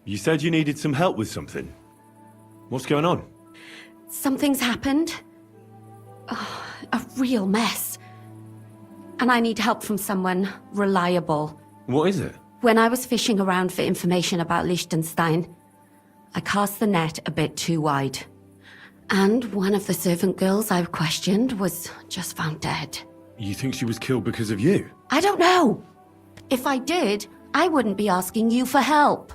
You said you needed some help with something. What's going on? Something's happened. Oh, a real mess. And I need help from someone reliable. What is it? When I was fishing around for information about Liechtenstein, I cast the net a bit too wide. And one of the servant girls I questioned was just found dead. You think she was killed because of you? I don't know. If I did, I wouldn't be asking you for help.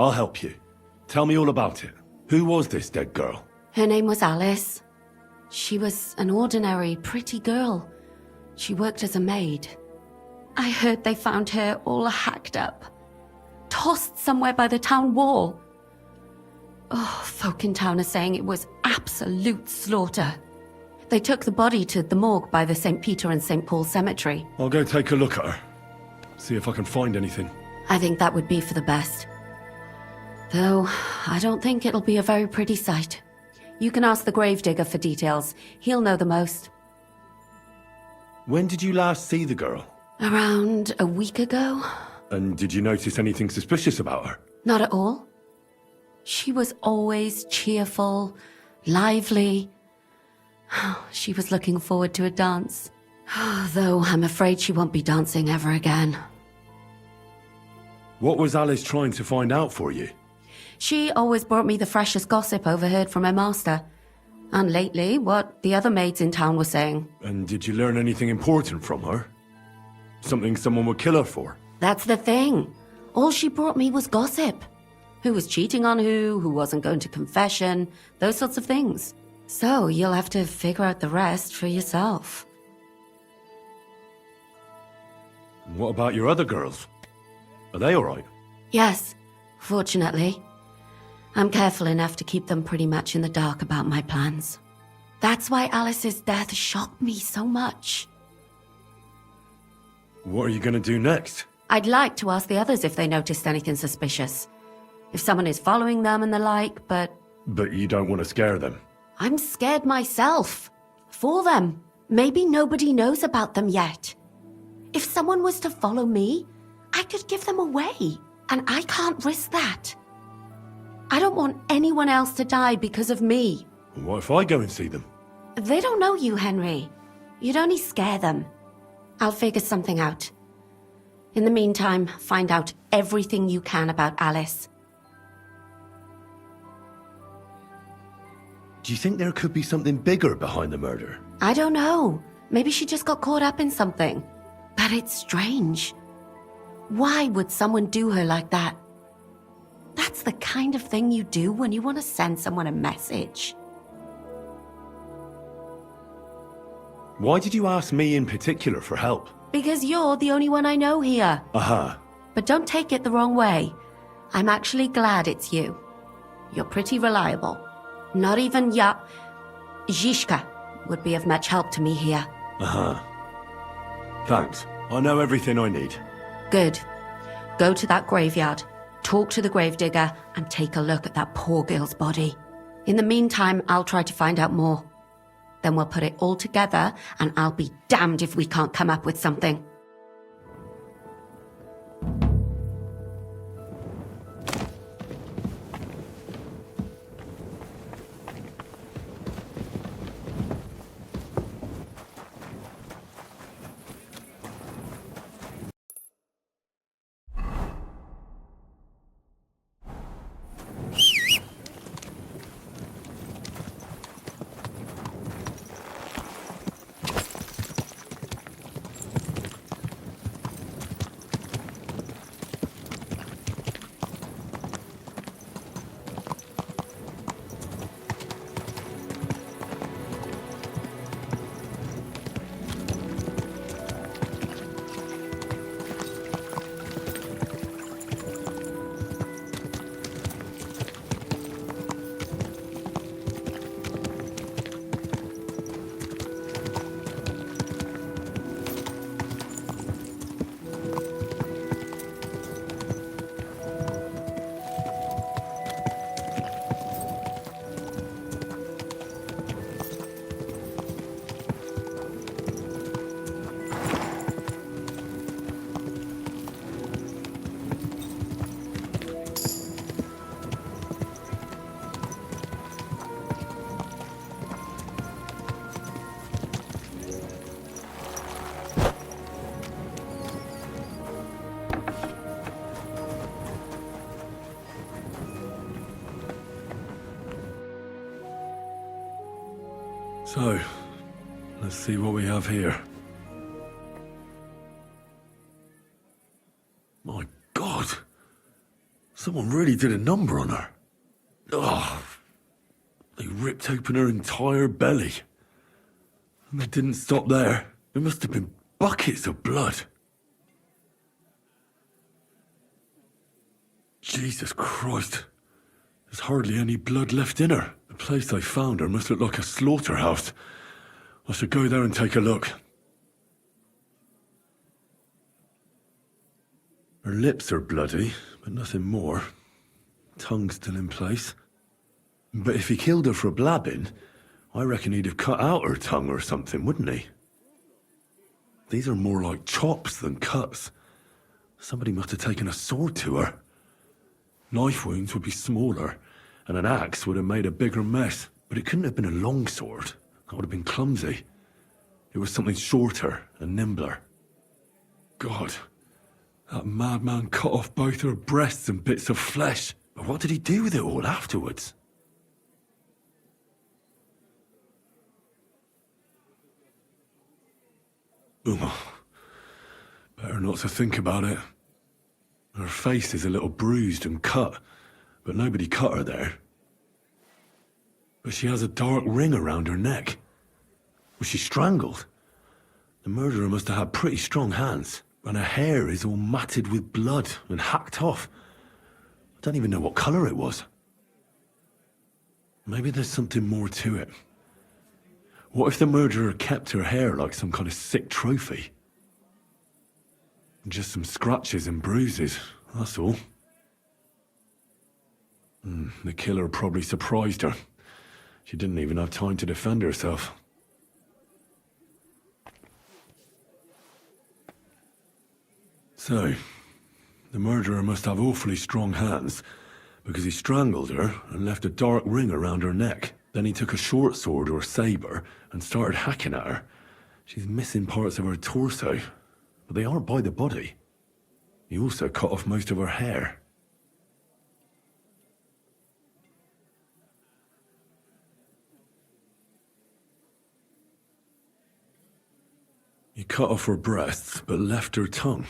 I'll help you. Tell me all about it. Who was this dead girl? Her name was Alice. She was an ordinary, pretty girl. She worked as a maid. I heard they found her all hacked up, tossed somewhere by the town wall. Oh, folk in town are saying it was absolute slaughter. They took the body to the morgue by the St. Peter and St. Paul cemetery. I'll go take a look at her. See if I can find anything. I think that would be for the best. Though, I don't think it'll be a very pretty sight. You can ask the gravedigger for details. He'll know the most. When did you last see the girl? Around a week ago? And did you notice anything suspicious about her? Not at all. She was always cheerful, lively. She was looking forward to a dance. Though I'm afraid she won't be dancing ever again. What was Alice trying to find out for you? She always brought me the freshest gossip overheard from her master. And lately, what the other maids in town were saying. And did you learn anything important from her? Something someone would kill her for? That's the thing. All she brought me was gossip. Who was cheating on who wasn't going to confession, those sorts of things. So you'll have to figure out the rest for yourself. What about your other girls? Are they all right? Yes, fortunately. I'm careful enough to keep them pretty much in the dark about my plans. That's why Alice's death shocked me so much. What are you going to do next? I'd like to ask the others if they noticed anything suspicious. If someone is following them and the like, but... But you don't want to scare them. I'm scared myself. For them. Maybe nobody knows about them yet. If someone was to follow me, I could give them away. And I can't risk that. I don't want anyone else to die because of me. What if I go and see them? They don't know you, Henry. You'd only scare them. I'll figure something out. In the meantime, find out everything you can about Alice. Do you think there could be something bigger behind the murder? I don't know. Maybe she just got caught up in something. But it's strange. Why would someone do her like that? That's the kind of thing you do when you want to send someone a message. Why did you ask me in particular for help? Because you're the only one I know here. Aha. But don't take it the wrong way. I'm actually glad it's you. You're pretty reliable. Not even Zhishka would be of much help to me here. Aha. Thanks. I know everything I need. Good. Go to that graveyard, talk to the gravedigger, and take a look at that poor girl's body. In the meantime, I'll try to find out more. Then we'll put it all together, and I'll be damned if we can't come up with something. So, let's see what we have here. My God! Someone really did a number on her. Ugh! They ripped open her entire belly. And they didn't stop there. There must have been buckets of blood. Jesus Christ. There's hardly any blood left in her. The place they found her must look like a slaughterhouse. I should go there and take a look. Her lips are bloody, but nothing more. Tongue still in place. But if he killed her for blabbing, I reckon he'd have cut out her tongue or something, wouldn't he? These are more like chops than cuts. Somebody must have taken a sword to her. Knife wounds would be smaller, and an axe would have made a bigger mess. But it couldn't have been a long sword. That would have been clumsy. It was something shorter and nimbler. God, that madman cut off both her breasts and bits of flesh. But what did he do with it all afterwards? Better not to think about it. Her face is a little bruised and cut, but nobody cut her there. But she has a dark ring around her neck. Was she strangled? The murderer must have had pretty strong hands, and her hair is all matted with blood and hacked off. I don't even know what colour it was. Maybe there's something more to it. What if the murderer kept her hair like some kind of sick trophy? Just some scratches and bruises, that's all. The killer probably surprised her. She didn't even have time to defend herself. So, the murderer must have awfully strong hands, because he strangled her and left a dark ring around her neck. Then he took a short sword or saber and started hacking at her. She's missing parts of her torso, but they aren't by the body. He also cut off most of her hair. He cut off her breasts, but left her tongue,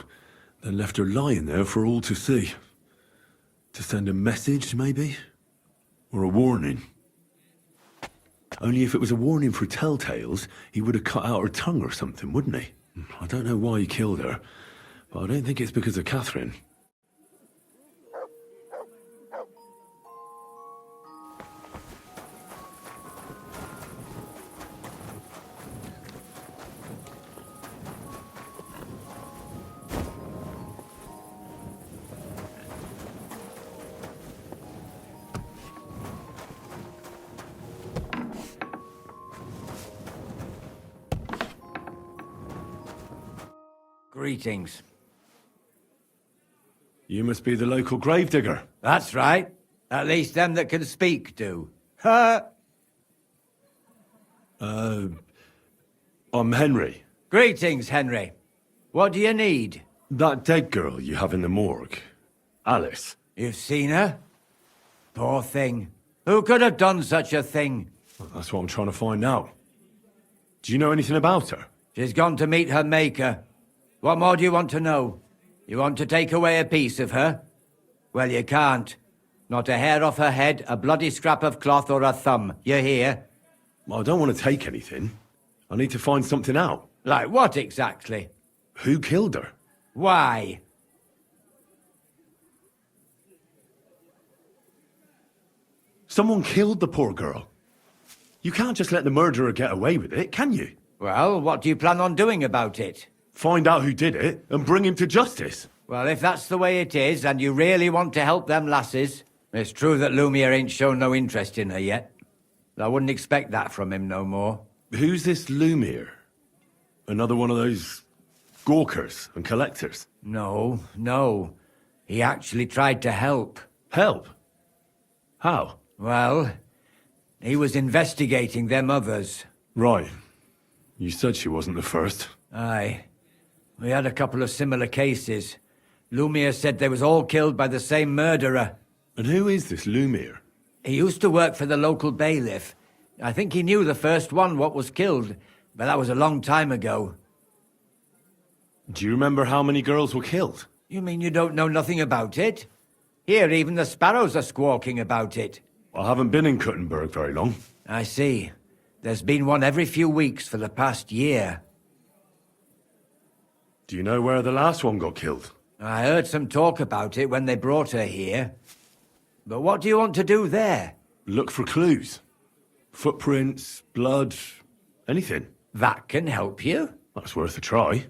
then left her lying there for all to see. To send a message, maybe? Or a warning? Only if it was a warning for telltales, he would have cut out her tongue or something, wouldn't he? I don't know why he killed her, but I don't think it's because of Catherine. Greetings. You must be the local gravedigger. That's right. At least them that can speak do. Ha! I'm Henry. Greetings, Henry. What do you need? That dead girl you have in the morgue. Alice. You've seen her? Poor thing. Who could have done such a thing? Well, that's what I'm trying to find out. Do you know anything about her? She's gone to meet her maker. What more do you want to know? You want to take away a piece of her? Well, you can't. Not a hair off her head, a bloody scrap of cloth, or a thumb. You hear? I don't want to take anything. I need to find something out. Like what exactly? Who killed her? Why? Someone killed the poor girl. You can't just let the murderer get away with it, can you? Well, what do you plan on doing about it? Find out who did it and bring him to justice. Well, if that's the way it is, and you really want to help them lasses, it's true that Lumiere ain't shown no interest in her yet. I wouldn't expect that from him no more. Who's this Lumiere? Another one of those gawkers and collectors? No. He actually tried to help. Help? How? Well, he was investigating them others. Right. You said she wasn't the first. Aye. We had a couple of similar cases. Lumiere said they was all killed by the same murderer. And who is this Lumiere? He used to work for the local bailiff. I think he knew the first one what was killed, but that was a long time ago. Do you remember how many girls were killed? You mean you don't know nothing about it? Here, even the sparrows are squawking about it. I haven't been in Kuttenberg very long. I see. There's been one every few weeks for the past year. Do you know where the last one got killed? I heard some talk about it when they brought her here. But what do you want to do there? Look for clues. Footprints, blood, anything. That can help you. That's worth a try.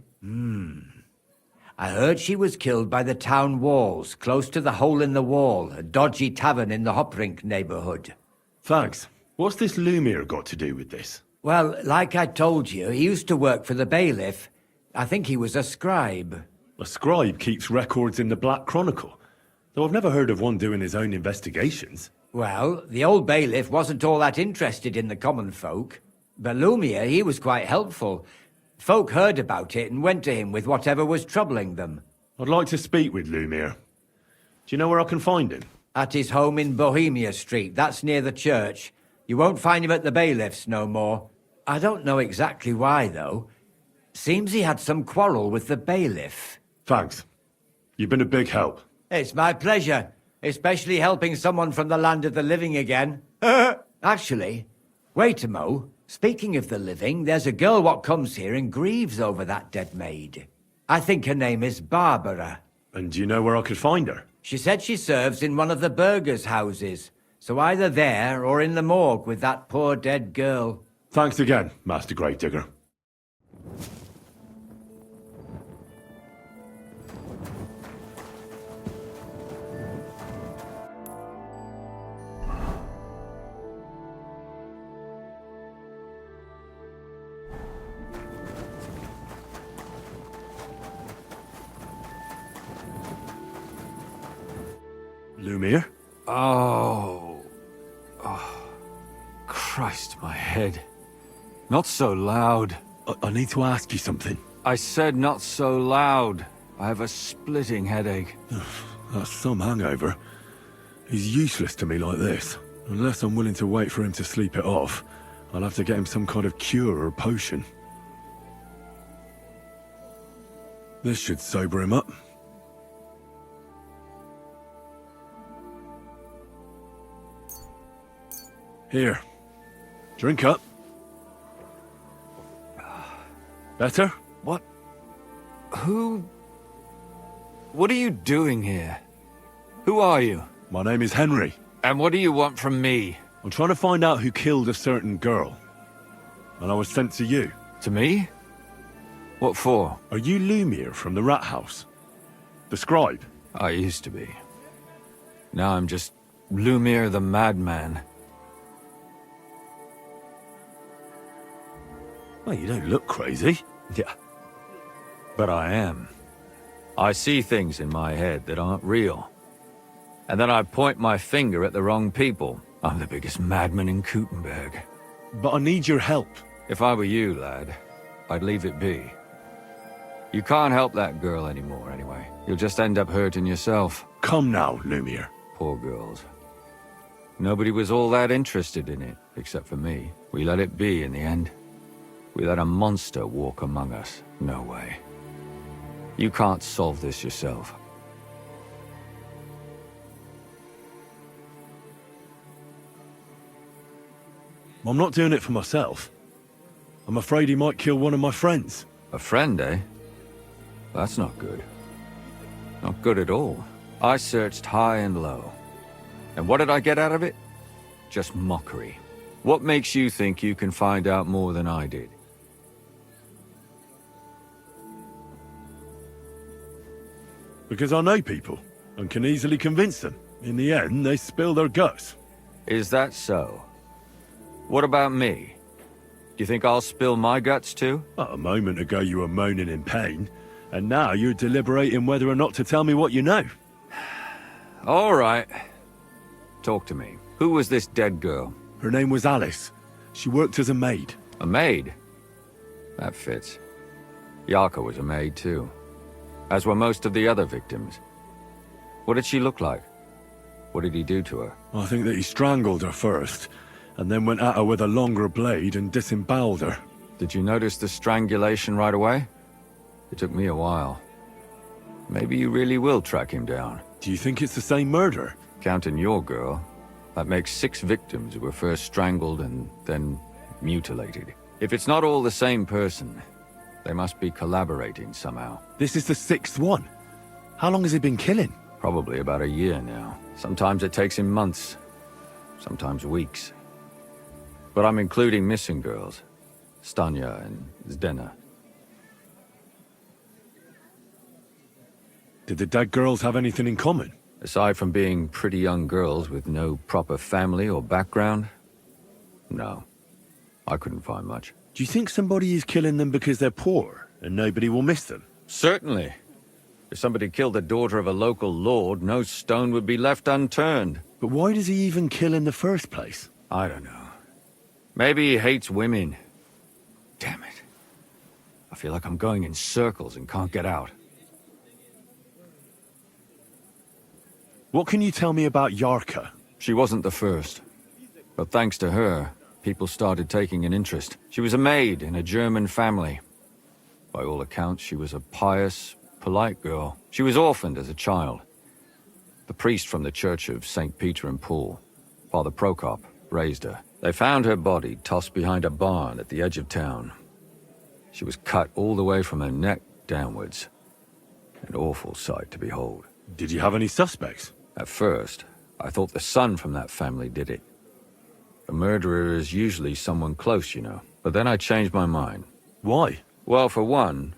I heard she was killed by the town walls, close to the Hole in the Wall, a dodgy tavern in the Hoprink neighborhood. Thanks. What's this Lumiere got to do with this? Well, like I told you, he used to work for the bailiff. I think he was a scribe. A scribe keeps records in the Black Chronicle, though I've never heard of one doing his own investigations. Well, the old bailiff wasn't all that interested in the common folk. But Lumiere, he was quite helpful. Folk heard about it and went to him with whatever was troubling them. I'd like to speak with Lumiere. Do you know where I can find him? At his home in Bohemia Street, that's near the church. You won't find him at the bailiff's no more. I don't know exactly why, though. Seems he had some quarrel with the bailiff. Thanks. You've been a big help. It's my pleasure, especially helping someone from the land of the living again. Actually, wait a mo. Speaking of the living, there's a girl what comes here and grieves over that dead maid. I think her name is Barbara. And do you know where I could find her? She said she serves in one of the burgers' houses, so either there or in the morgue with that poor dead girl. Thanks again, Master Gravedigger. Lumiere? Oh. Christ, my head. Not so loud. I need to ask you something. I said not so loud. I have a splitting headache. That's some hangover. He's useless to me like this. Unless I'm willing to wait for him to sleep it off, I'll have to get him some kind of cure or potion. This should sober him up. Here. Drink up. Better? What? Who? What are you doing here? Who are you? My name is Henry. And what do you want from me? I'm trying to find out who killed a certain girl. And I was sent to you. To me? What for? Are you Lumiere from the Rat House? The scribe? I used to be. Now I'm just Lumiere the Madman. Well, you don't look crazy. Yeah. But I am. I see things in my head that aren't real. And then I point my finger at the wrong people. I'm the biggest madman in Kuttenberg. But I need your help. If I were you, lad, I'd leave it be. You can't help that girl anymore, anyway. You'll just end up hurting yourself. Come now, Lumiere. Poor girls. Nobody was all that interested in it, except for me. We let it be in the end. We let a monster walk among us. No way. You can't solve this yourself. I'm not doing it for myself. I'm afraid he might kill one of my friends. A friend, eh? That's not good. Not good at all. I searched high and low. And what did I get out of it? Just mockery. What makes you think you can find out more than I did? Because I know people, and can easily convince them. In the end, they spill their guts. Is that so? What about me? Do you think I'll spill my guts too? A moment ago you were moaning in pain, and now you're deliberating whether or not to tell me what you know. All right. Talk to me. Who was this dead girl? Her name was Alice. She worked as a maid. A maid? That fits. Yarka was a maid too. As were most of the other victims. What did she look like? What did he do to her? I think that he strangled her first, and then went at her with a longer blade and disemboweled her. Did you notice the strangulation right away? It took me a while. Maybe you really will track him down. Do you think it's the same murder? Counting your girl, that makes 6 victims who were first strangled and then mutilated. If it's not all the same person, they must be collaborating somehow. This is the 6th one. How long has he been killing? Probably about a year now. Sometimes it takes him months, sometimes weeks. But I'm including missing girls, Stanya and Zdena. Did the dead girls have anything in common? Aside from being pretty young girls with no proper family or background, no. I couldn't find much. Do you think somebody is killing them because they're poor and nobody will miss them? Certainly. If somebody killed the daughter of a local lord, no stone would be left unturned. But why does he even kill in the first place? I don't know. Maybe he hates women. Damn it. I feel like I'm going in circles and can't get out. What can you tell me about Yarka? She wasn't the first. But thanks to her, people started taking an interest. She was a maid in a German family. By all accounts, she was a pious, polite girl. She was orphaned as a child. The priest from the Church of St. Peter and Paul, Father Prokop, raised her. They found her body tossed behind a barn at the edge of town. She was cut all the way from her neck downwards. An awful sight to behold. Did you have any suspects? At first, I thought the son from that family did it. A murderer is usually someone close, you know. But then I changed my mind. Why? Well, for one,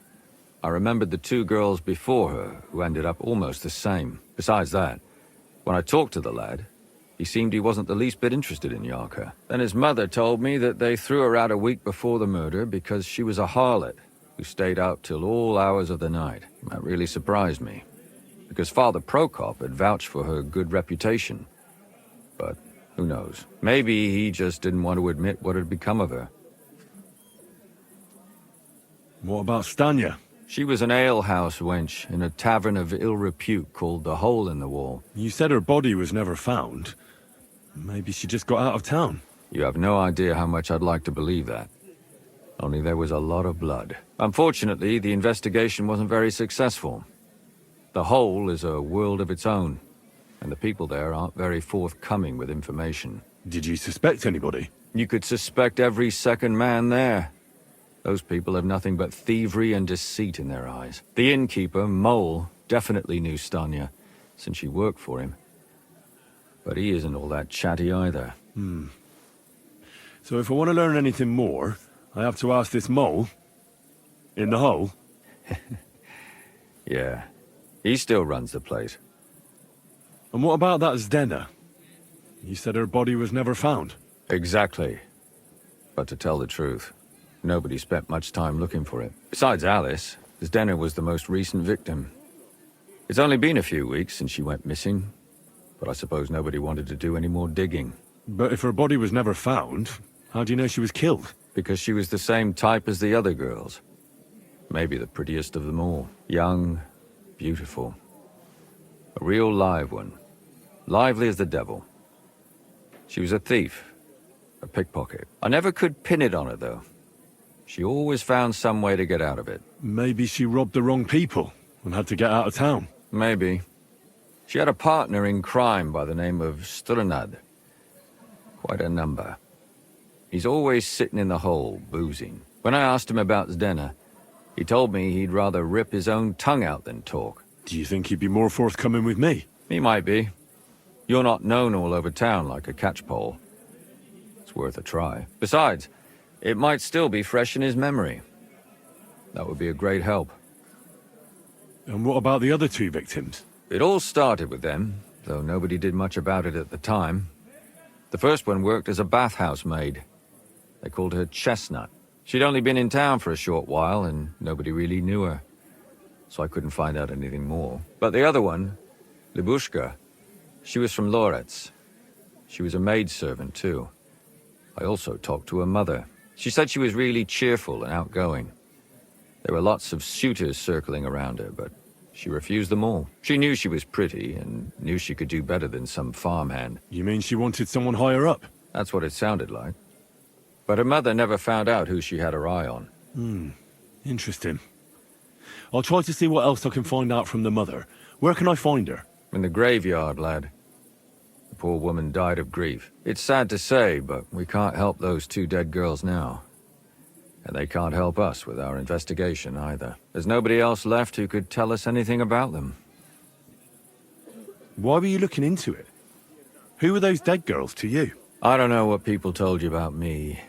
I remembered the 2 girls before her who ended up almost the same. Besides that, when I talked to the lad, he seemed he wasn't the least bit interested in Yarka. Then his mother told me that they threw her out a week before the murder because she was a harlot who stayed out till all hours of the night. That really surprised me, because Father Prokop had vouched for her good reputation. But who knows? Maybe he just didn't want to admit what had become of her. What about Stanya? She was an alehouse wench in a tavern of ill repute called the Hole in the Wall. You said her body was never found. Maybe she just got out of town. You have no idea how much I'd like to believe that. Only there was a lot of blood. Unfortunately, the investigation wasn't very successful. The Hole is a world of its own, and the people there aren't very forthcoming with information. Did you suspect anybody? You could suspect every second man there. Those people have nothing but thievery and deceit in their eyes. The innkeeper, Mole, definitely knew Stanya, since she worked for him. But he isn't all that chatty either. So if I want to learn anything more, I have to ask this mole in the hole? Yeah, he still runs the place. And what about that Zdena? You said her body was never found. Exactly. But to tell the truth, nobody spent much time looking for it. Besides Alice, Zdena was the most recent victim. It's only been a few weeks since she went missing, but I suppose nobody wanted to do any more digging. But if her body was never found, how do you know she was killed? Because she was the same type as the other girls. Maybe the prettiest of them all. Young, beautiful. A real live one. Lively as the devil. She was a thief. A pickpocket. I never could pin it on her, though. She always found some way to get out of it. Maybe she robbed the wrong people and had to get out of town. Maybe. She had a partner in crime by the name of Strunad. Quite a number. He's always sitting in the hole, boozing. When I asked him about Zdena, he told me he'd rather rip his own tongue out than talk. Do you think he'd be more forthcoming with me? He might be. You're not known all over town like a catchpole. It's worth a try. Besides, it might still be fresh in his memory. That would be a great help. And what about the other 2 victims? It all started with them, though nobody did much about it at the time. The first one worked as a bathhouse maid. They called her Chestnut. She'd only been in town for a short while, and nobody really knew her. So I couldn't find out anything more. But the other one, Libushka, she was from Loretz. She was a maidservant, too. I also talked to her mother. She said she was really cheerful and outgoing. There were lots of suitors circling around her, but she refused them all. She knew she was pretty and knew she could do better than some farmhand. You mean she wanted someone higher up? That's what it sounded like. But her mother never found out who she had her eye on. Interesting. I'll try to see what else I can find out from the mother. Where can I find her? In the graveyard, lad. The poor woman died of grief. It's sad to say, but we can't help those two dead girls now. And they can't help us with our investigation either. There's nobody else left who could tell us anything about them. Why were you looking into it? Who were those dead girls to you? I don't know what people told you about me,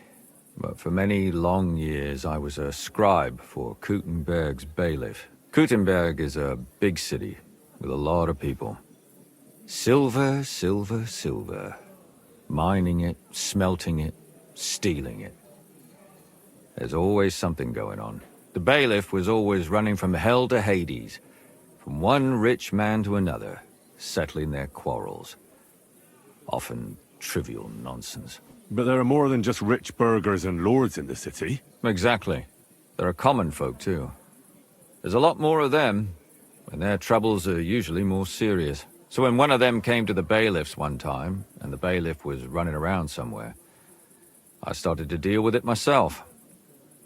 but for many long years I was a scribe for Kuttenberg's bailiff. Kuttenberg is a big city with a lot of people. Silver, silver, silver. Mining it, smelting it, stealing it. There's always something going on. The bailiff was always running from hell to Hades, from one rich man to another, settling their quarrels. Often trivial nonsense. But there are more than just rich burghers and lords in the city. Exactly. There are common folk, too. There's a lot more of them, and their troubles are usually more serious. So when one of them came to the bailiff's one time, and the bailiff was running around somewhere, I started to deal with it myself.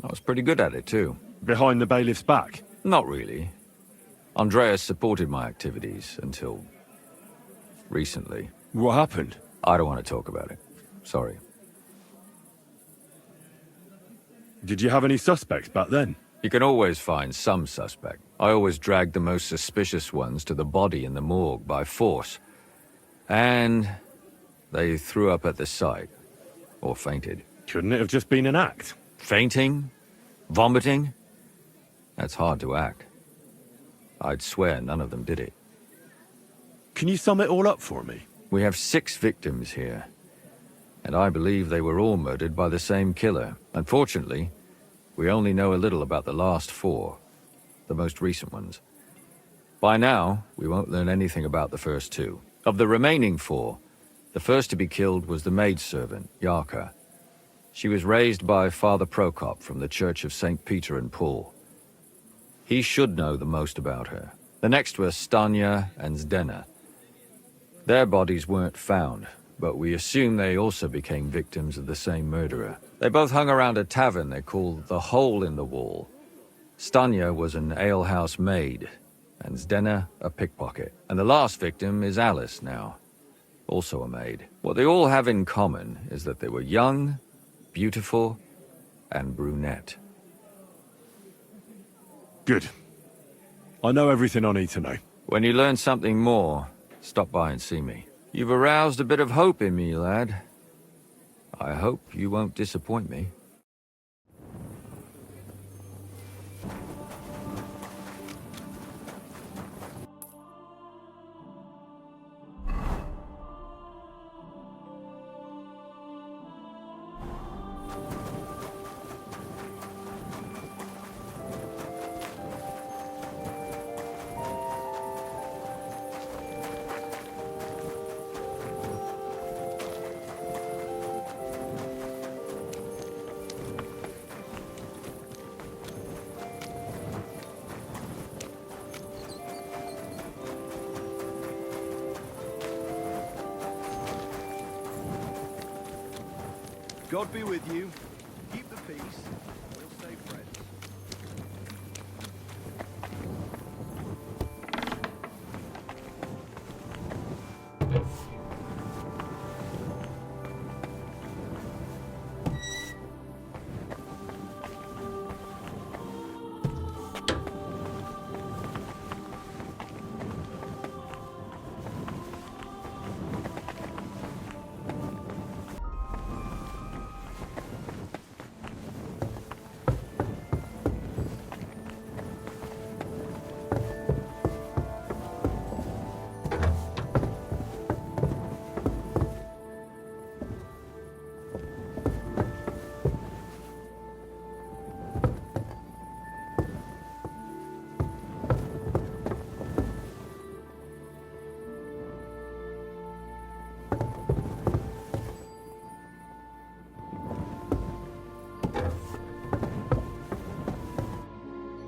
I was pretty good at it, too. Behind the bailiff's back? Not really. Andreas supported my activities until recently. What happened? I don't want to talk about it. Sorry. Did you have any suspects back then? You can always find some suspect. I always dragged the most suspicious ones to the body in the morgue by force. And they threw up at the sight. Or fainted. Couldn't it have just been an act? Fainting? Vomiting? That's hard to act. I'd swear none of them did it. Can you sum it all up for me? We have 6 victims here. And I believe they were all murdered by the same killer. Unfortunately, we only know a little about the last 4. The most recent ones. By now, we won't learn anything about the first 2. Of the remaining 4, the first to be killed was the maidservant, Yarka. She was raised by Father Prokop from the Church of St. Peter and Paul. He should know the most about her. The next were Stanya and Zdena. Their bodies weren't found, but we assume they also became victims of the same murderer. They both hung around a tavern they called the Hole in the Wall. Stanya was an alehouse maid, and Zdena a pickpocket. And the last victim is Alice now, also a maid. What they all have in common is that they were young, beautiful, and brunette. Good. I know everything I need to know. When you learn something more, stop by and see me. You've aroused a bit of hope in me, lad. I hope you won't disappoint me. God be with you. Keep the peace. We'll stay friends.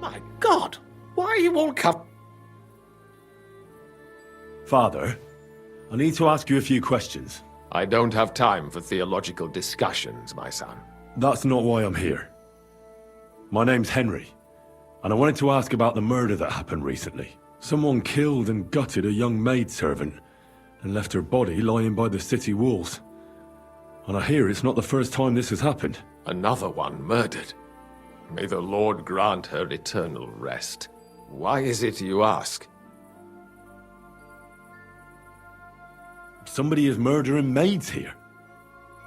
My God! Why are you all come? Father, I need to ask you a few questions. I don't have time for theological discussions, my son. That's not why I'm here. My name's Henry, and I wanted to ask about the murder that happened recently. Someone killed and gutted a young maidservant and left her body lying by the city walls. And I hear it's not the first time this has happened. Another one murdered. May the Lord grant her eternal rest. Why is it you ask? Somebody is murdering maids here.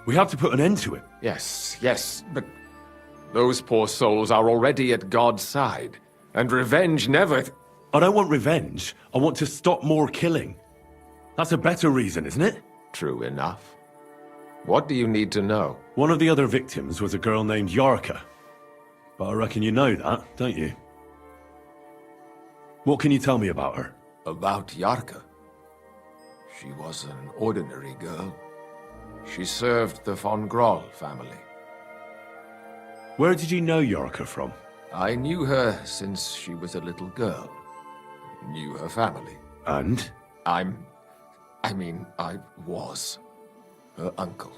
We have to put an end to it. Yes, but those poor souls are already at God's side, and revenge never... I don't want revenge. I want to stop more killing. That's a better reason, isn't it? True enough. What do you need to know? One of the other victims was a girl named Yarka. But I reckon you know that, don't you? What can you tell me about her? About Yarka? She was an ordinary girl. She served the von Groll family. Where did you know Yarka from? I knew her since she was a little girl. Knew her family. And? I was her uncle.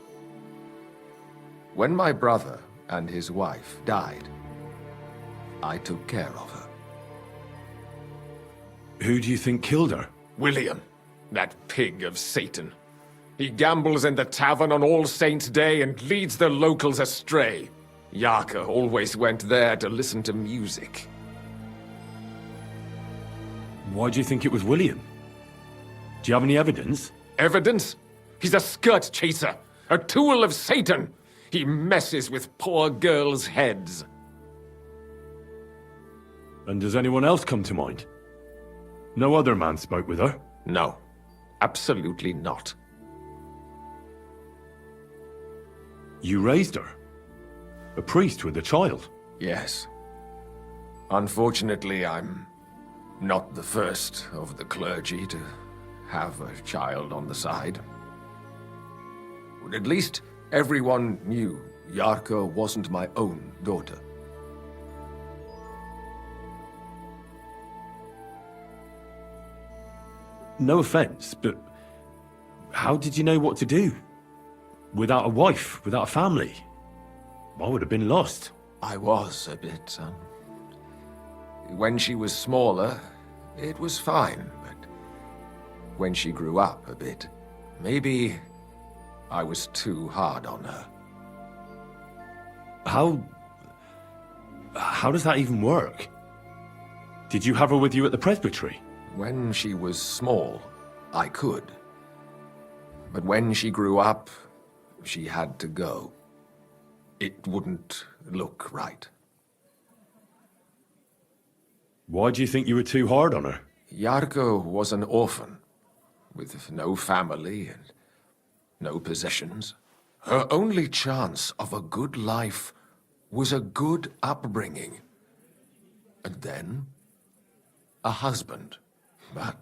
When my brother and his wife died, I took care of her. Who do you think killed her? William, that pig of Satan. He gambles in the tavern on All Saints' Day and leads the locals astray. Yarka always went there to listen to music. Why do you think it was William? Do you have any evidence? Evidence? He's a skirt chaser, a tool of Satan. He messes with poor girls' heads. And does anyone else come to mind? No other man spoke with her? No, absolutely not. You raised her? A priest with a child? Yes. Unfortunately, I'm not the first of the clergy to have a child on the side. But at least everyone knew Yarka wasn't my own daughter. No offense, but how did you know what to do? Without a wife, without a family? I would have been lost. I was a bit, son. When she was smaller, it was fine, but when she grew up a bit, maybe I was too hard on her. How does that even work? Did you have her with you at the presbytery? When she was small, I could. But when she grew up, she had to go. It wouldn't look right. Why do you think you were too hard on her? Yarka was an orphan, with no family and no possessions. Her only chance of a good life was a good upbringing. And then, a husband. But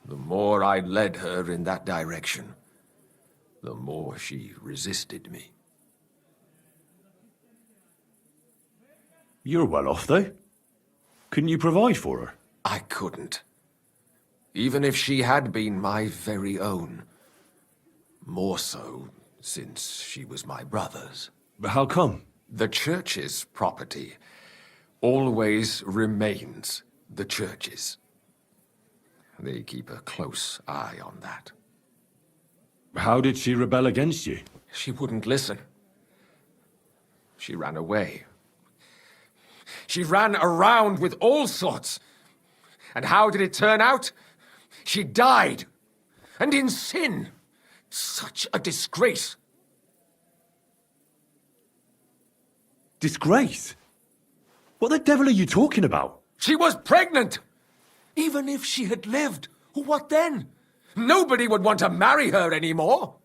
the more I led her in that direction, the more she resisted me. You're well off, though. Couldn't you provide for her? I couldn't. Even if she had been my very own. More so, since she was my brother's. But how come? The church's property always remains the church's. They keep a close eye on that. How did she rebel against you? She wouldn't listen. She ran away. She ran around with all sorts. And how did it turn out? She died. And in sin. Such a disgrace. Disgrace? What the devil are you talking about? She was pregnant! Even if she had lived, what then? Nobody would want to marry her anymore.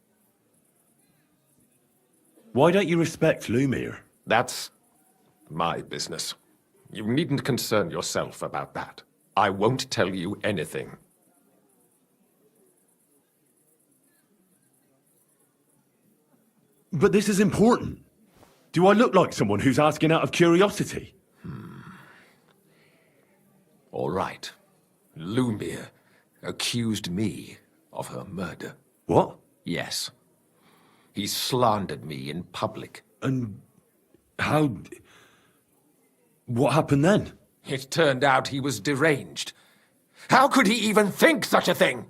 Why don't you respect Lumiere? That's my business. You needn't concern yourself about that. I won't tell you anything. But this is important. Do I look like someone who's asking out of curiosity? All right. Lumiere accused me of her murder. What? Yes. He slandered me in public. And how... What happened then? It turned out he was deranged. How could he even think such a thing?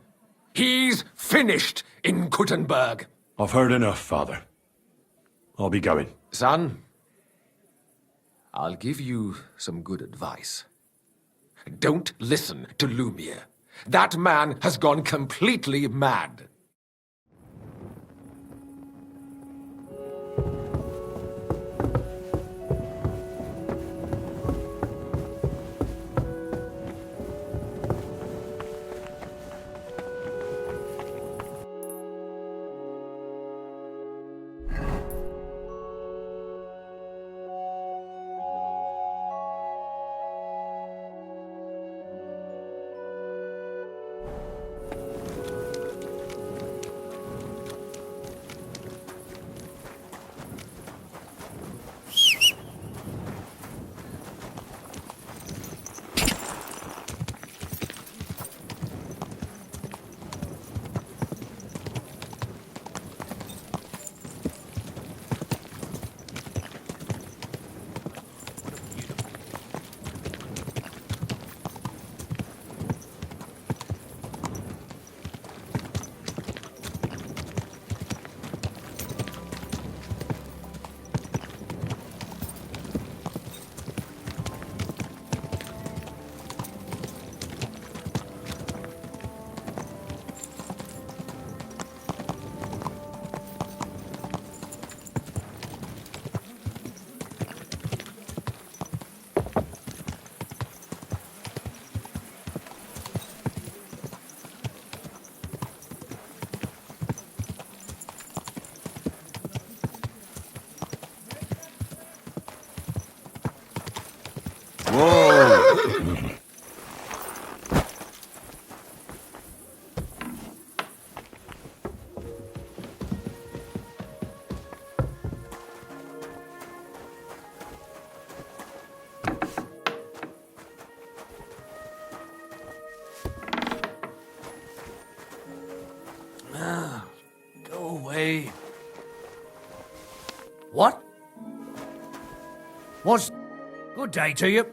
He's finished in Kuttenberg. I've heard enough, Father. I'll be going. Son, I'll give you some good advice. Don't listen to Lumiere. That man has gone completely mad. Go away. What? What's... Good day to you.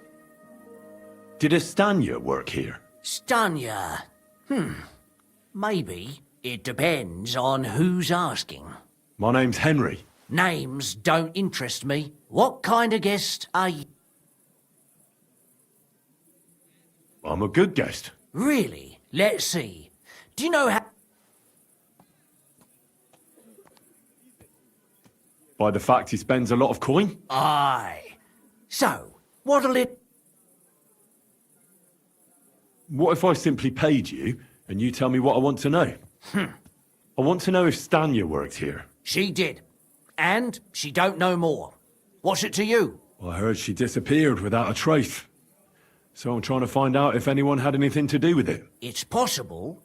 Did Estanya work here? Stanya. Maybe. It depends on who's asking. My name's Henry. Names don't interest me. What kind of guest are you? I'm a good guest. Really? Let's see. Do you know how... By the fact he spends a lot of coin? Aye. So, what'll it... What if I simply paid you and you tell me what I want to know? I want to know if Stanya worked here. She did. And she don't know more. What's it to you? I heard she disappeared without a trace. So I'm trying to find out if anyone had anything to do with it. It's possible.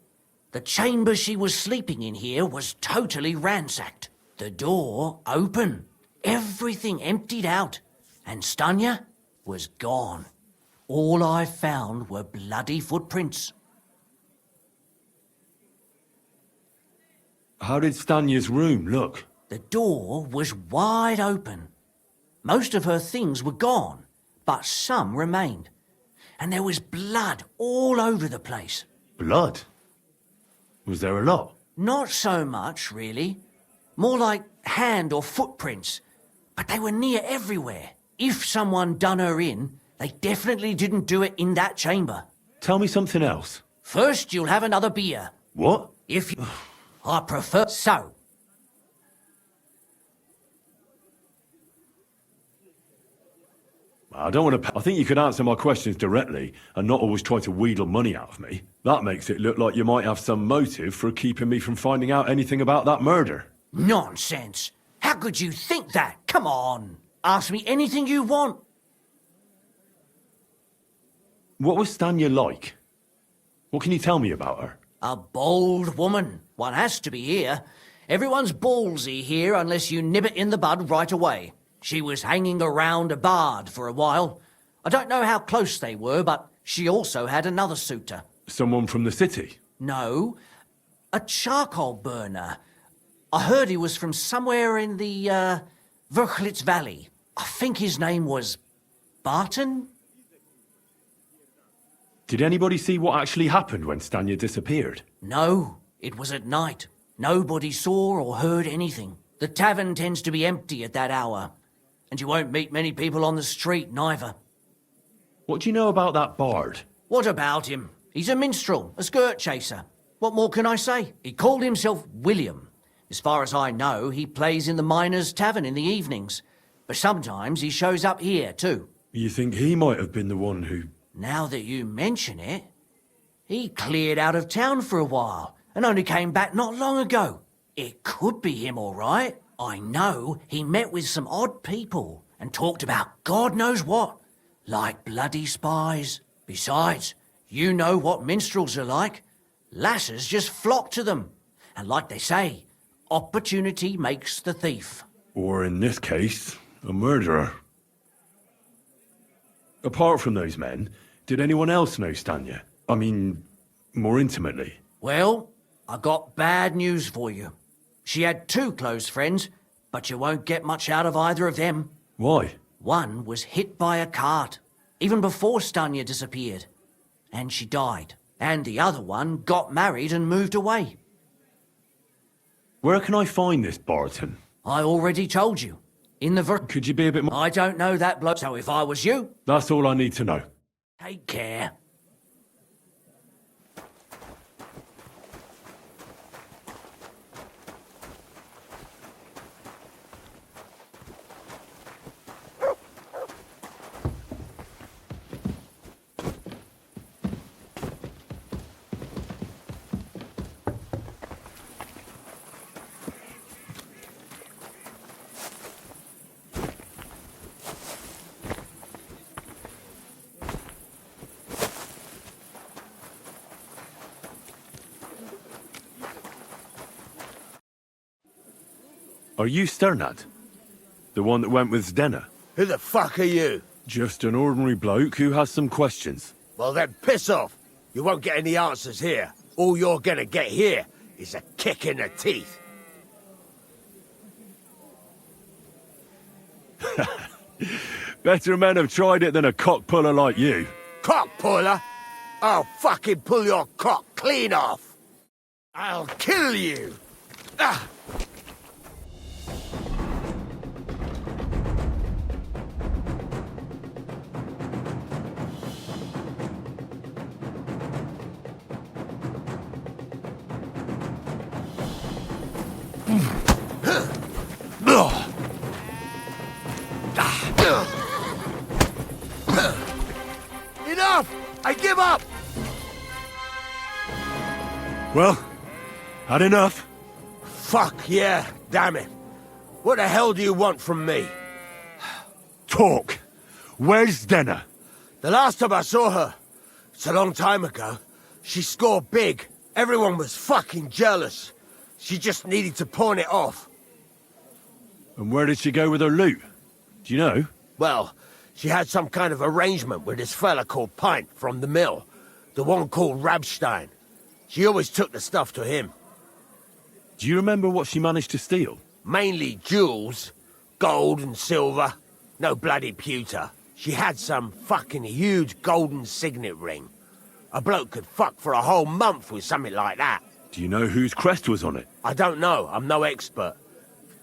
The chamber she was sleeping in here was totally ransacked. The door open. Everything emptied out. And Stanya was gone. All I found were bloody footprints. How did Stanya's room look? The door was wide open. Most of her things were gone, but some remained. And there was blood all over the place. Blood? Was there a lot? Not so much, really. More like hand or footprints. But they were near everywhere. If someone done her in, they definitely didn't do it in that chamber. Tell me something else. First, you'll have another beer. What? If you... I prefer... So. I don't want to... I think you could answer my questions directly and not always try to wheedle money out of me. That makes it look like you might have some motive for keeping me from finding out anything about that murder. Nonsense. How could you think that? Come on. Ask me anything you want. What was Stanya like? What can you tell me about her? A bold woman. One has to be here. Everyone's ballsy here unless you nib it in the bud right away. She was hanging around a bard for a while. I don't know how close they were, but she also had another suitor. Someone from the city? No, a charcoal burner. I heard he was from somewhere in the, Verchlitz Valley. I think his name was Barton? Did anybody see what actually happened when Stanya disappeared? No, it was at night. Nobody saw or heard anything. The tavern tends to be empty at that hour, and you won't meet many people on the street, neither. What do you know about that bard? What about him? He's a minstrel, a skirt chaser. What more can I say? He called himself William. As far as I know, he plays in the Miners' Tavern in the evenings. But sometimes he shows up here, too. You think he might have been the one who... Now that you mention it, he cleared out of town for a while and only came back not long ago. It could be him, all right. I know he met with some odd people and talked about God knows what, like bloody spies. Besides, you know what minstrels are like. Lasses just flock to them. And like they say, opportunity makes the thief. Or in this case, a murderer. Apart from those men, did anyone else know Stanya? I mean, more intimately. Well, I got bad news for you. She had 2 close friends, but you won't get much out of either of them. Why? One was hit by a cart, even before Stanya disappeared, and she died. And the other one got married and moved away. Where can I find this Barton? I already told you. In the Could you be a bit more... I don't know that bloke, so if I was you, That's all I need to know. take care. Are you Sternad? The one that went with Zdena? Who the fuck are you? Just an ordinary bloke who has some questions. Well then, piss off. You won't get any answers here. All you're gonna get here is a kick in the teeth. Better men have tried it than a cock puller like you. Cock puller? I'll fucking pull your cock clean off. I'll kill you. Ah! Enough! I give up! Well, had enough? Fuck yeah, damn it. What the hell do you want from me? Talk! Where's Zdena? The last time I saw her, it's a long time ago, she scored big. Everyone was fucking jealous. She just needed to pawn it off. And where did she go with her loot? Do you know? Well, she had some kind of arrangement with this fella called Pint from the mill. The one called Rabstein. She always took the stuff to him. Do you remember what she managed to steal? Mainly jewels. Gold and silver. No bloody pewter. She had some fucking huge golden signet ring. A bloke could fuck for a whole month with something like that. Do you know whose crest was on it? I don't know, I'm no expert.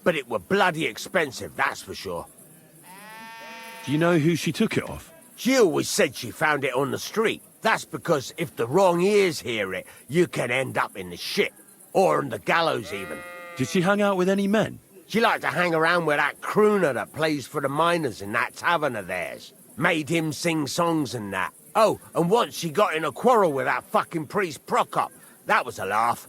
But it were bloody expensive, that's for sure. Do you know who she took it off? She always said she found it on the street. That's because if the wrong ears hear it, you can end up in the shit. Or on the gallows even. Did she hang out with any men? She liked to hang around with that crooner that plays for the miners in that tavern of theirs. Made him sing songs and that. Oh, and once she got in a quarrel with that fucking priest Prokop. That was a laugh.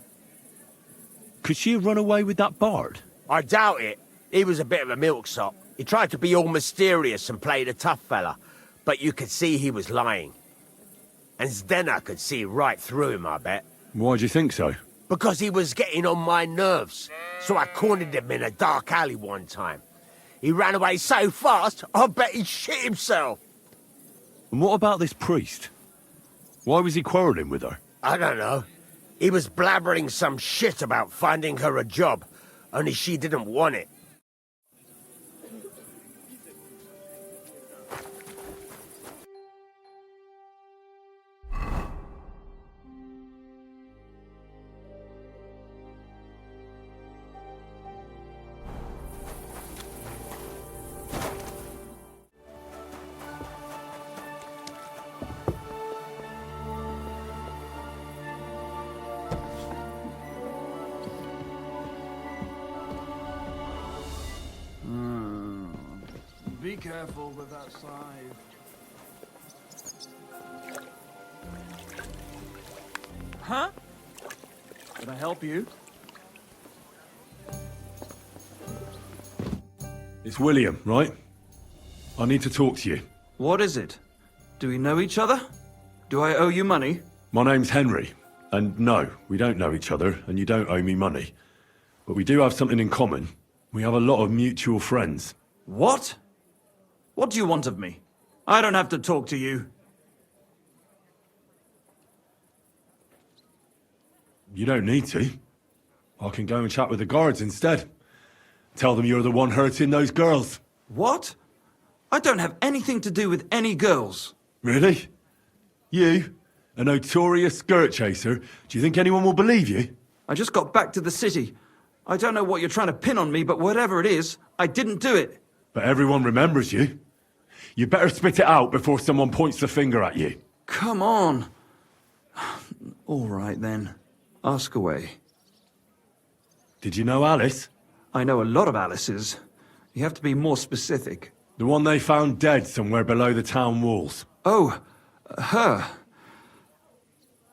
Could she have run away with that bard? I doubt it. He was a bit of a milksop. He tried to be all mysterious and played a tough fella, but you could see he was lying. And Zdena could see right through him, I bet. Why do you think so? Because he was getting on my nerves. So I cornered him in a dark alley one time. He ran away so fast, I bet he shit himself. And what about this priest? Why was he quarrelling with her? I don't know. He was blabbering some shit about finding her a job. only she didn't want it. Be careful with that scythe. Huh? Can I help you? It's William, right? I need to talk to you. What is it? Do we know each other? Do I owe you money? My name's Henry, and no, we don't know each other, and you don't owe me money. But we do have something in common. We have a lot of mutual friends. What? What do you want of me? I don't have to talk to you. You don't need to. I can go and chat with the guards instead. Tell them you're the one hurting those girls. What? I don't have anything to do with any girls. Really? You? A notorious skirt chaser? Do you think anyone will believe you? I just got back to the city. I don't know what you're trying to pin on me, but whatever it is, I didn't do it. But everyone remembers you. You better spit it out before someone points the finger at you. Come on. All right, then. Ask away. Did you know Alice? I know a lot of Alice's. You have to be more specific. The one they found dead somewhere below the town walls. Oh, her.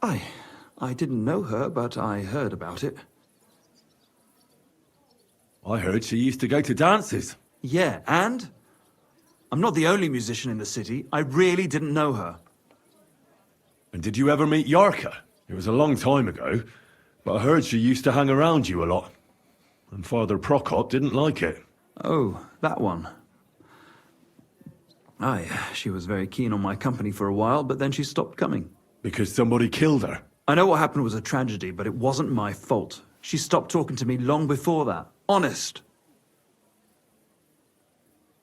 I didn't know her, but I heard about it. I heard she used to go to dances. Yeah, and? I'm not the only musician in the city. I really didn't know her. And did you ever meet Yarka? It was a long time ago, but I heard she used to hang around you a lot. And Father Prokop didn't like it. Oh, that one. Aye, she was very keen on my company for a while, but then she stopped coming. Because somebody killed her. I know what happened was a tragedy, but it wasn't my fault. She stopped talking to me long before that. Honest.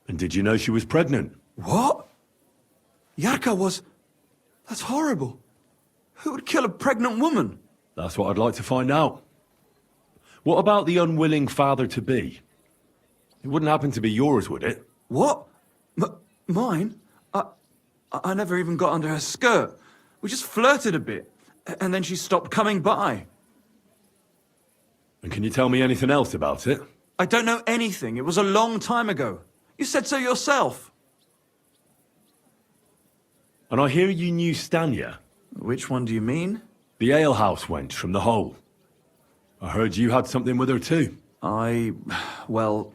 And did you know she was pregnant? What? Yarka was... That's horrible. Who would kill a pregnant woman? That's what I'd like to find out. What about the unwilling father-to-be? It wouldn't happen to be yours, would it? What? Mine? I never even got under her skirt. We just flirted a bit, and then she stopped coming by. And can you tell me anything else about it? I don't know anything. It was a long time ago. You said so yourself. And I hear you knew Stanya. Which one do you mean? The alehouse wench from the hole. I heard you had something with her too. Well,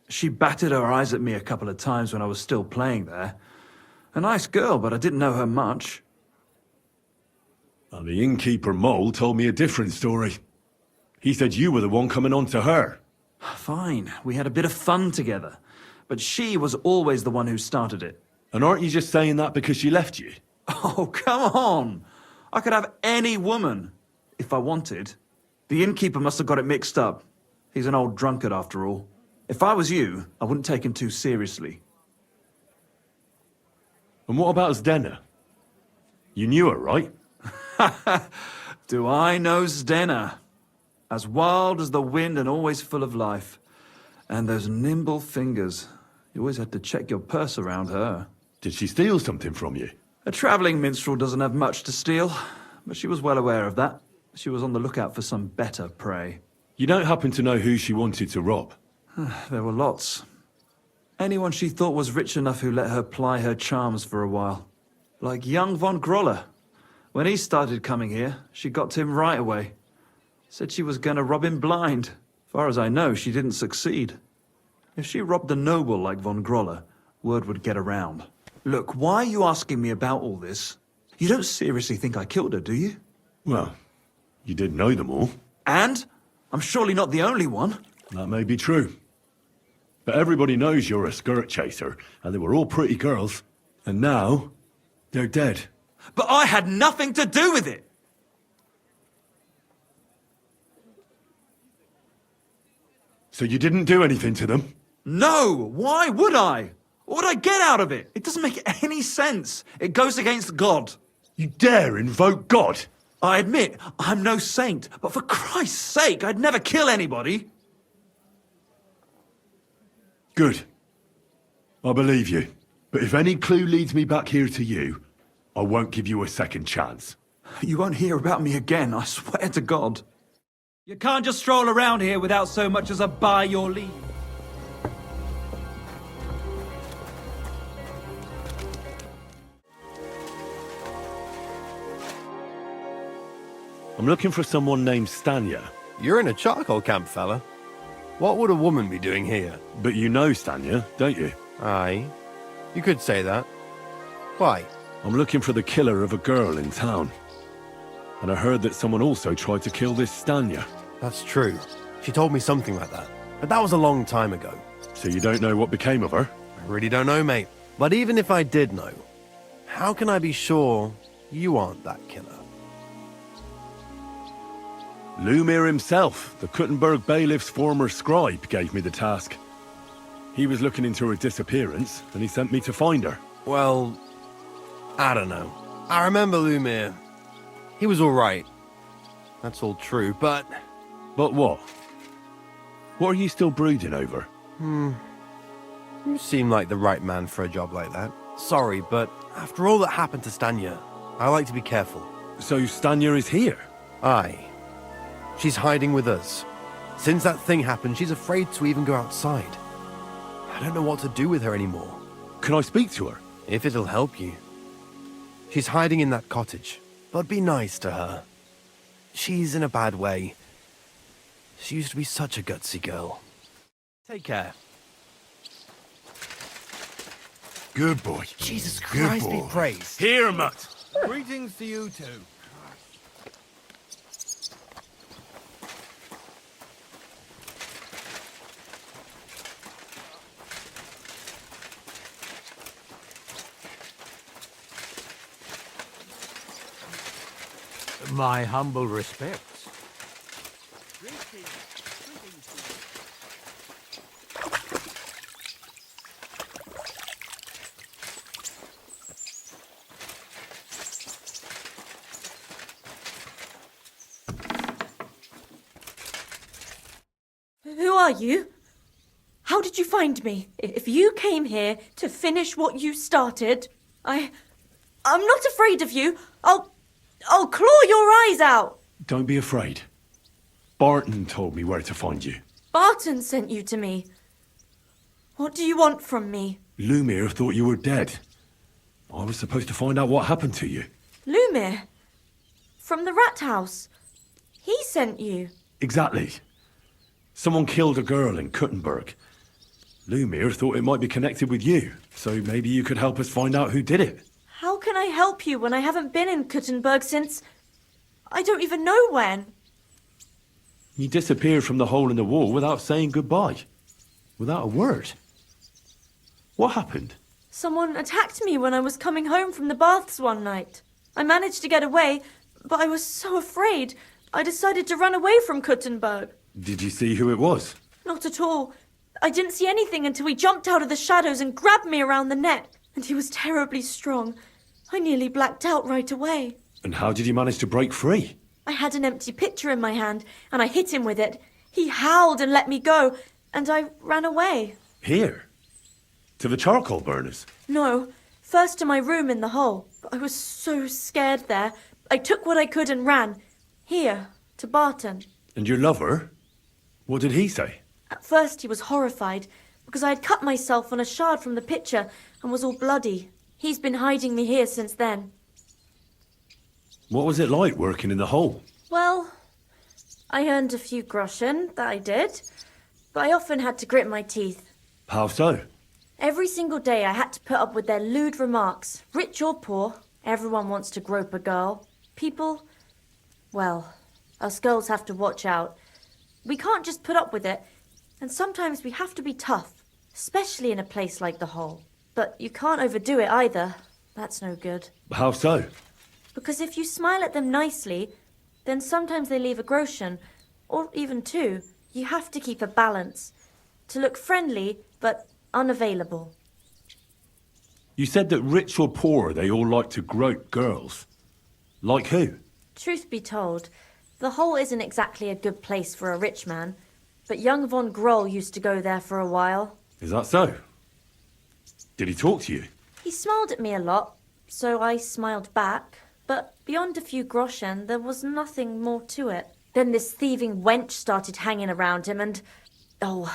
she batted her eyes at me a couple of times when I was still playing there. A nice girl, but I didn't know her much. And the innkeeper Mole told me a different story. He said you were the one coming on to her. Fine, we had a bit of fun together. But she was always the one who started it. And aren't you just saying that because she left you? Oh, come on! I could have any woman, if I wanted. The innkeeper must have got it mixed up. He's an old drunkard after all. If I was you, I wouldn't take him too seriously. And what about Zdena? You knew her, right? Do I know Zdena? As wild as the wind and always full of life. And those nimble fingers. You always had to check your purse around her. Did she steal something from you? A travelling minstrel doesn't have much to steal, but she was well aware of that. She was on the lookout for some better prey. You don't happen to know who she wanted to rob? There were lots. Anyone she thought was rich enough who let her ply her charms for a while. Like young von Groller. When he started coming here, she got to him right away. Said she was going to rob him blind. Far as I know, she didn't succeed. If she robbed a noble like von Groller, word would get around. Look, why are you asking me about all this? You don't seriously think I killed her, do you? Well, you did know them all. And? I'm surely not the only one. That may be true. But everybody knows you're a skirt chaser, and they were all pretty girls. And now, they're dead. But I had nothing to do with it! So you didn't do anything to them? No! Why would I? What would I get out of it? It doesn't make any sense. It goes against God. You dare invoke God? I admit, I'm no saint, but for Christ's sake, I'd never kill anybody. Good. I believe you. But if any clue leads me back here to you, I won't give you a second chance. You won't hear about me again, I swear to God. You can't just stroll around here without so much as a by your leave. I'm looking for someone named Stanya. You're in a charcoal camp, fella. What would a woman be doing here? But you know Stanya, don't you? Aye. You could say that. Why? I'm looking for the killer of a girl in town. And I heard that someone also tried to kill this Stanya. That's true. She told me something like that. But that was a long time ago. So you don't know what became of her? I really don't know, mate. But even if I did know, how can I be sure you aren't that killer? Lumir himself, the Kuttenberg bailiff's former scribe, gave me the task. He was looking into her disappearance, and he sent me to find her. Well, I don't know. I remember Lumir. He was alright. That's all true, but... But what? What are you still brooding over? You seem like the right man for a job like that. Sorry, but after all that happened to Stanya, I like to be careful. So Stanya is here? Aye. She's hiding with us. Since that thing happened, she's afraid to even go outside. I don't know what to do with her anymore. Can I speak to her? If it'll help you. She's hiding in that cottage, but be nice to her. She's in a bad way. She used to be such a gutsy girl. Take care. Good boy. Jesus Good Christ be boy. praised. Here, Mutt. Greetings to you too. My humble respects. Who are you? How did you find me? If you came here to finish what you started, I'm not afraid of you. I'll claw your eyes out. Don't be afraid. Barton told me where to find you. Barton sent you to me. What do you want from me? Lumir thought you were dead. I was supposed to find out what happened to you. Lumir? From the rat house. He sent you. Exactly. Someone killed a girl in Kuttenberg. Lumir thought it might be connected with you, so maybe you could help us find out who did it. How can I help you when I haven't been in Kuttenberg since... I don't even know when. You disappeared from the hole in the wall without saying goodbye. Without a word. What happened? Someone attacked me when I was coming home from the baths one night. I managed to get away, but I was so afraid, I decided to run away from Kuttenberg. Did you see who it was? Not at all. I didn't see anything until he jumped out of the shadows and grabbed me around the neck. And he was terribly strong. I nearly blacked out right away. And how did you manage to break free? I had an empty pitcher in my hand, and I hit him with it. He howled and let me go, and I ran away. Here? To the charcoal burners? No, first to my room in the hole. But I was so scared there. I took what I could and ran. Here, to Barton. And your lover? What did he say? At first he was horrified, because I had cut myself on a shard from the pitcher and was all bloody. He's been hiding me here since then. What was it like working in the hole? Well, I earned a few groschen, that I did. But I often had to grit my teeth. How so? Every single day I had to put up with their lewd remarks. Rich or poor, everyone wants to grope a girl. People, well, us girls have to watch out. We can't just put up with it. And sometimes we have to be tough, especially in a place like the hole. But you can't overdo it either. That's no good. How so? Because if you smile at them nicely, then sometimes they leave a groschen, or even two. You have to keep a balance. To look friendly, but unavailable. You said that rich or poor, they all like to grope girls. Like who? Truth be told, the hole isn't exactly a good place for a rich man, but young von Groll used to go there for a while. Is that so? Did he talk to you? He smiled at me a lot, so I smiled back, but beyond a few groschen, there was nothing more to it. Then this thieving wench started hanging around him and... Oh,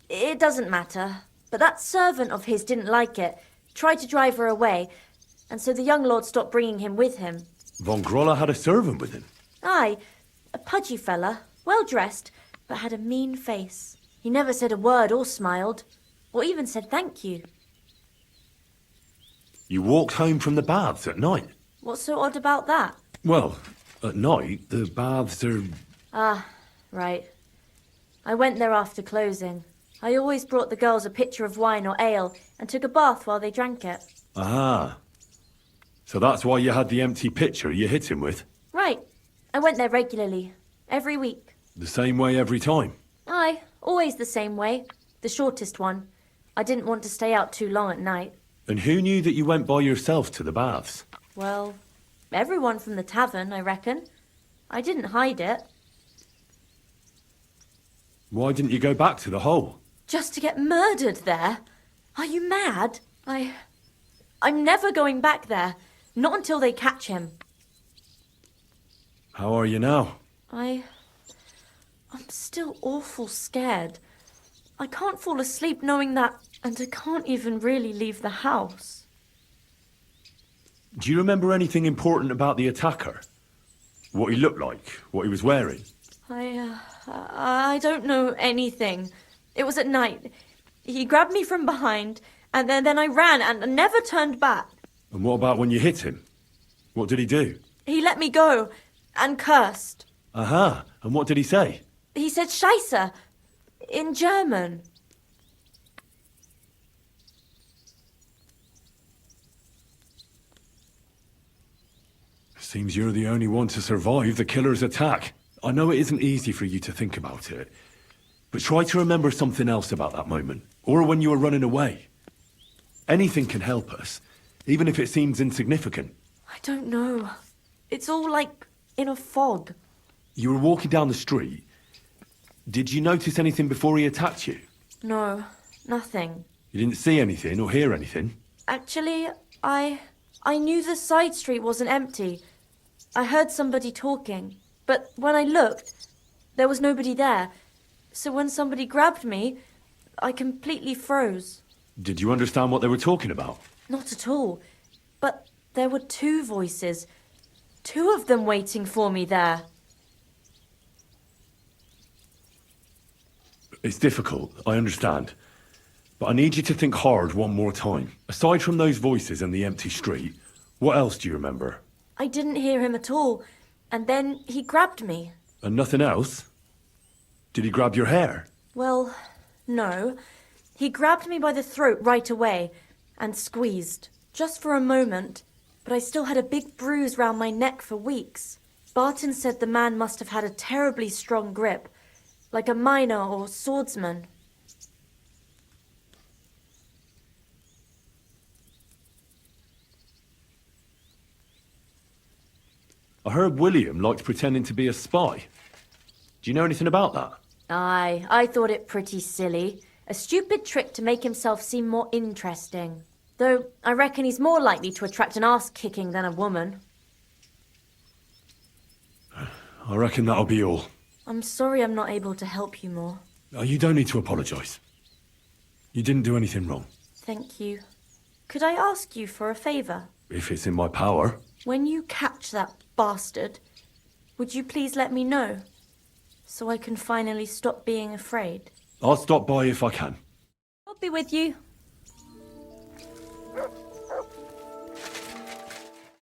it doesn't matter. But that servant of his didn't like it, tried to drive her away, and so the young lord stopped bringing him with him. Von Groller had a servant with him? Aye, a pudgy fella, well-dressed, but had a mean face. He never said a word or smiled, or even said thank you. You walked home from the baths at night? What's so odd about that? Well, at night, the baths are... Ah, right. I went there after closing. I always brought the girls a pitcher of wine or ale and took a bath while they drank it. Ah. So that's why you had the empty pitcher you hit him with? Right. I went there regularly. Every week. The same way every time? Aye, always the same way. The shortest one. I didn't want to stay out too long at night. And who knew that you went by yourself to the baths? Well, everyone from the tavern, I reckon. I didn't hide it. Why didn't you go back to the hole? Just to get murdered there? Are you mad? I'm never going back there. Not until they catch him. How are you now? I'm still awful scared. I can't fall asleep knowing that, and I can't even really leave the house. Do you remember anything important about the attacker? What he looked like? What he was wearing? I don't know anything. It was at night. He grabbed me from behind, and then I ran and never turned back. And what about when you hit him? What did he do? He let me go and cursed. Aha, and what did he say? He said Scheisse in German. Seems you're the only one to survive the killer's attack. I know it isn't easy for you to think about it, but try to remember something else about that moment, or when you were running away. Anything can help us, even if it seems insignificant. I don't know. It's all like in a fog. You were walking down the street. Did you notice anything before he attacked you? No, nothing. You didn't see anything or hear anything? Actually, I knew the side street wasn't empty. I heard somebody talking, but when I looked, there was nobody there. So when somebody grabbed me, I completely froze. Did you understand what they were talking about? Not at all. But there were two voices. Two of them waiting for me there. It's difficult, I understand. But I need you to think hard one more time. Aside from those voices and the empty street, what else do you remember? I didn't hear him at all. And then he grabbed me. And nothing else? Did he grab your hair? Well, no. He grabbed me by the throat right away and squeezed. Just for a moment. But I still had a big bruise round my neck for weeks. Barton said the man must have had a terribly strong grip. Like a miner or swordsman. I heard William liked pretending to be a spy. Do you know anything about that? Aye, I thought it pretty silly. A stupid trick to make himself seem more interesting. Though I reckon he's more likely to attract an arse-kicking than a woman. I reckon that'll be all. I'm sorry I'm not able to help you more. You don't need to apologise. You didn't do anything wrong. Thank you. Could I ask you for a favour? If it's in my power. When you catch that bastard, would you please let me know? So I can finally stop being afraid. I'll stop by if I can. I'll be with you.